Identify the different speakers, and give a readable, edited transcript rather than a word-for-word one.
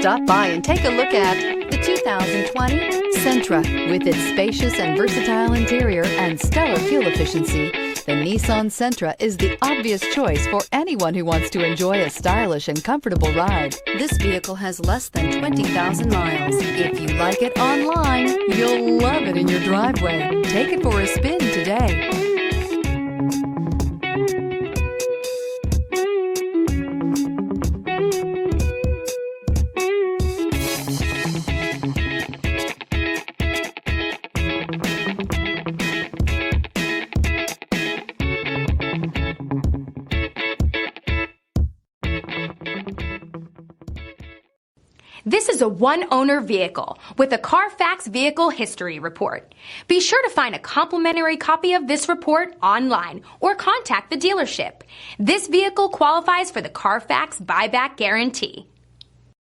Speaker 1: Stop by and take a look at the 2020 Sentra. With its spacious and versatile interior and stellar fuel efficiency, the Nissan Sentra is the obvious choice for anyone who wants to enjoy a stylish and comfortable ride. This vehicle has less than 20,000 miles. If you like it online, you'll love it in your driveway. Take it for a spin today.
Speaker 2: This is a one-owner vehicle with a Carfax Vehicle History Report. Be sure to find a complimentary copy of this report online or contact the dealership. This vehicle qualifies for the Carfax Buyback Guarantee.